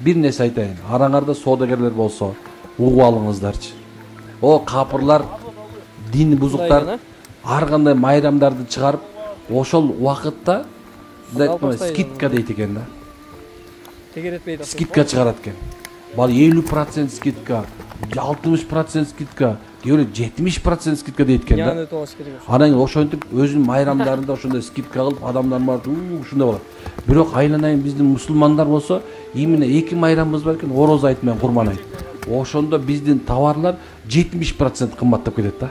Bir nesi aytayın. Arаңарda соодагерлер болсо, угуп алыңыздарчы. O kapırlar, din buzuklar, har qanday mayramdарды чыгарып, ошол убакытта скидка дейт экен да. Тегеретпейт. Скидка чыгарат экен. Бал 50% скидка, 60% скидка, кээ 70% скидка дейт экен да. Анан ошентип өзүнүн майрамдарында ошондой скидка кылып, адамдар барып, ушундай болот. Бирок айланайын биздин мусулмандар болсо, именно эки майрамыбыз бар экен, ороз айт менен курман айт. Ошондо биздин товарлар 70% кымбаттап кетет да.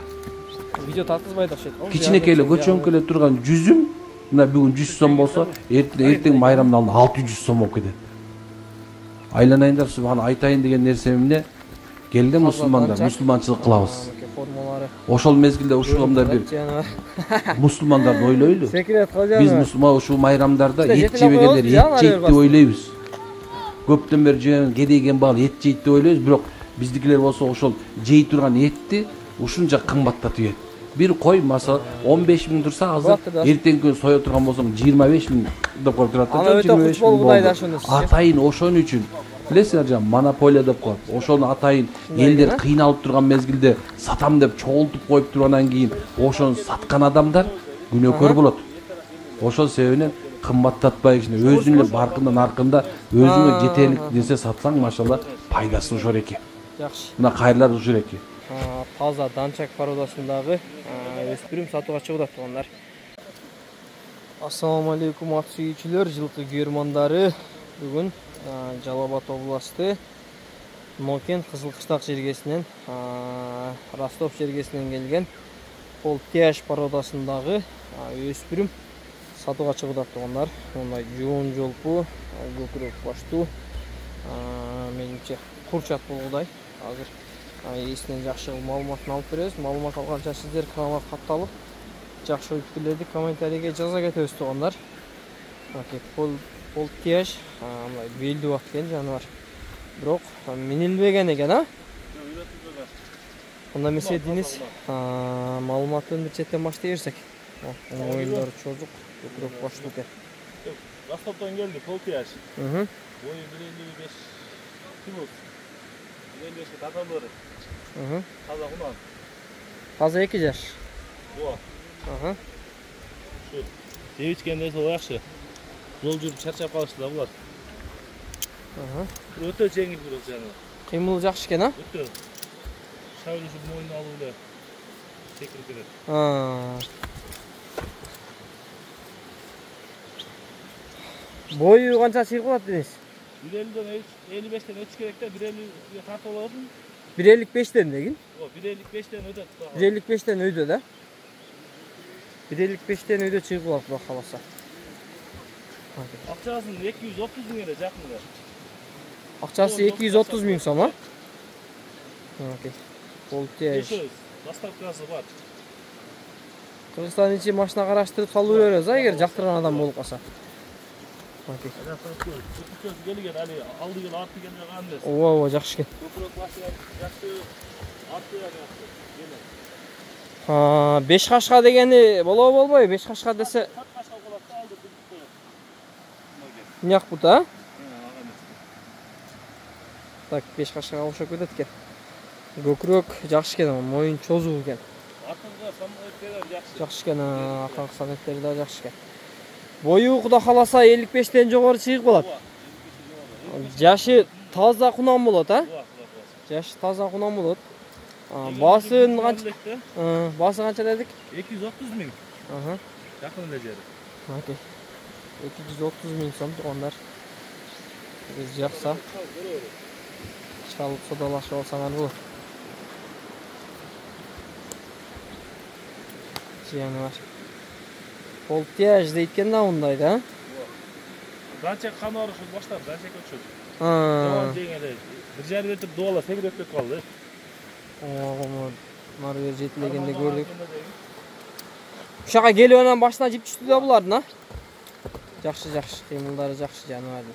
Видео тарткызбайт окшойт. Кичинекей эле көчөңкө эле турган жүзүм, мына бүгүн 100 сом болсо, эртең майрамдын алдында 600 сом болуп кетет. Айланайындар, субхан айтайын деген нерсемне келди мусулмандар, мусулманчылык кылабыз. Ошол мезгилде ушугундай бир мусулмандарды ойлойлу. Биз мусулман ушул майрамдарда эт жебегендер эт жейт деп ойлойбуз. Көптөн бери жеген кедейген бал эт жейт деп ойлойбуз, бирок биздикилер болсо ошол жей турган этти ушунча кымбаттатып жейт. Bir koy masa 15.000 tursa hazır. Erten gün soya turgan bolsam 25.000 деп коюп турат. 25.000 болду. Атайын ошон үчүн. Билесиңер жан монополия деп коет. Ошону атайын элдер кыйналып турган мезгилде сатам деп чогултуп коюп тургандан кийин ошону саткан адамдар күнөөкөр болот. Ошол себебинен кымбаттатпай өзүнүн эле баркындан аркында өзүңө жетерлик нерсе сатсаң машалла пайдасы ушор экен. Жакшы. Мына кайрлар ушор экен. Таза данчак породасындагы өспүрүм сатууга чыгып аткандар. Ассаламу алейкум ат сүйүүчүлөр, жылкы көрмандары. Бүгүн Жалал Абад областы Нокен Кызылкыштак жергесинен, Ростов жергесинен келген полтяж породасындагы өспүрүм сатууга чыгып аткандар. Мындай жоон жолпу, көкүрөк баштуу, менимче курчат болгудай. Азыр эсинен жакшы маалыматын алып беребиз. Маалымат алганча сиздер каналга катталып, жакшы ой пикирлерди комментарийге жаза кетебиз тугандар. Полтяж, мындай белдүү аткен жаныбар. Бирок минилбеген экен, а? Анда эмесе Денис маалыматын бир четтен баштай берсек. Оюндар чозук, көкүрөк баштуу экен. Ростовдон келди полтяж. Бою 1.55 кило. 1.55 таталары. Таза кунан. Таза 2 жаш. Во. Шу. Девичкенде сол жакшы. Жол жүрүп чарчап калышты да булар. Өтө жеңил бирок жана. Кыймыл жакшы экен, а? Өтө. Шабылышы мойнуна алып эле секирип берет. Бою канча чыгып калат Денис? 1.50ден 55ден өтүш керек да, 1.50ге тартып аласың. 1.55ден дегин? О, 1.55ден өтөт. 1.55ден өйдө да? 1.55ден өйдө чыгып калат Кудай кааласа. Акчасын 230 миң эле жакында. Акчасы 230 миң сом, а? Окей. Полтяж. Доставкасы бар. Кыргызстан ичи машина караштырып салып беребиз, эгер жактырган адам болуп калса. Окей. Келген али алды кел арты келген эмес. Ооба, жакшы экен. Көпүрөк башы жакшы, арты жакшы. 5 кашка дегени болобойбу? 5 кашка десе Няк бута? Так, 5 кашкага окшоп кетет экен. Көкүрөк жакшы экен, моюн чозуу экен. Артында самолеттер жакшы. Жакшы экен, акыркы самолеттер да жакшы экен. Бою Кудай кааласа 55ден жогору чыгып калат. Жашы таза кунан болот, а? Жашы таза кунан болот. Басын канча? Басы канча дедик? 230 миң. Жакын эле жери. Окей. 230 миң сом тугандар. Биз жакса чалып содалашып алсаңар болот. Жыяны бар. Полтяж дейт экен да мындай да. Данчак канары ушул баштап, данчак өтүшөт. Жоон жеңеле. Бир жер өтүп доола секирип кетип калды. Нары жетилегенде көрдүк. Ушака келип анан башына жип түштү да булардын, а? Жакшы, кыймылдары жакшы жаныбардын.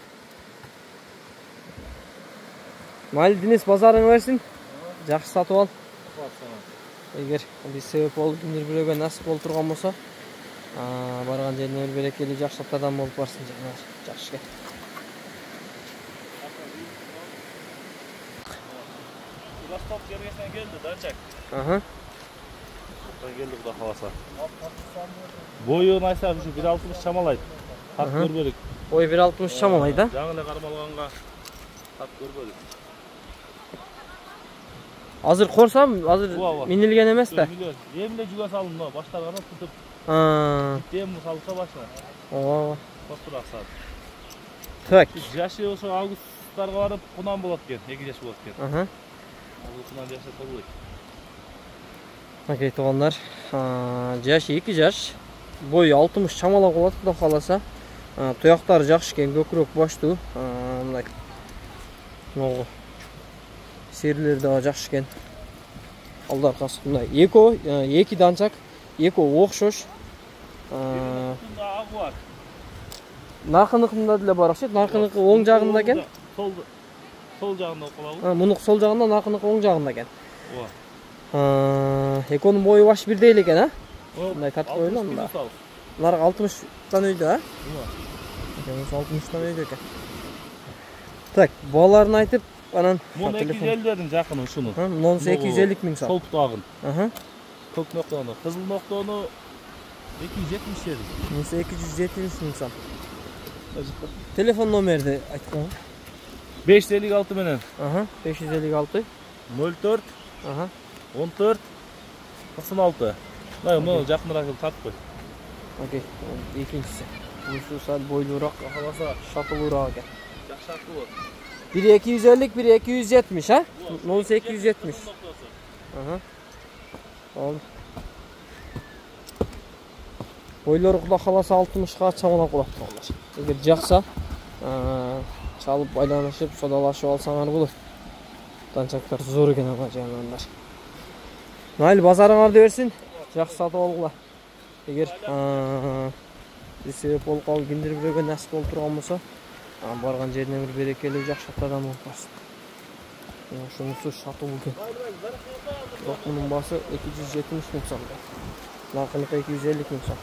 Майли Денис базарың берсин. Жакшы сатып ал. Эгер биз себеп болуп кимдир бирөөгө насип болуп турган болсо, барган жерине берекелүү жакшы адам болуп барсын жаныбар. Жакшы экен. Rostov yergesine geldi Dançak. Aha. Geldi bu da havasa. Boyu aysa şu 1.60 çamalaydı. Hak görmedik. Boyu 1.60 çamalaydı. Жаңылы кармалганга hak görmedik. Hazır korsam, hazır minilgen emes de. Emle juga salın da başlarına tutup. Dem salsa başla. Oo. Kosturak saat. Tak. Yaşı olsa Ağustos'larga barıp kunan bolat ken, 2 yaş bolat ken. Aha. Kunan yaşı toluyt. Okey toğanlar. Yaşı 2 yaş. Boyu 60 çamala bolat da kalasa. Tuyaqtары жақсы екен, көкірек башты. Мындай. Ноғы. Серілері де жақсы екен. Алдар қасы мындай. Екі данчак, екі оқшош. Нарқынықында деле бар ақшет. Нарқынықы оң жағында екен. Сол жағында оқылауы. Мұнық сол жағында, нарқынықы оң жағында екен. Екінің бойы баш бірдейл екен, а? Мындай тартып қойылды мында. Нарық 60-тан өйді, а? 60-тан өйді екен. Так, баларын айтып, анан... Мұны 250-ден жақыны шуны. Мұны 250 мың сал. Сол бұтағын. Көк ноқтаны, қызыл ноқтаны 270 деді. Мұны 270 мың сал. Телефон номерді айтқан. 556 менен. 556. 04. 14. 96. Мұны жақынырақ тартып қой. Окей, екіншісі. Мұны сәл бойлырақ, шатылырақ екен. Жақшақы бол. Biri 250, biri 270 ha? Nolsa 270. Oldu. Boyları Xudo xolasa 60'ga çamana qolapti onlar. Eğer жақса, çalıp aylanışıp, sodalaşıp alsalar bulur. Dançaklar zor eкен ага жанандар. Mayli bazarыңарды берсин, жақсы сатып алгыла. Егер себеп болуп калып кимдир бирөөгө насип болуп турган болсо, барган жерине бир берекелүү жакшы адам болуп калсын. Ошонусу сатып экен. Бирок мунун баасы 270 миң сом. Наркыныкы 250 миң сом.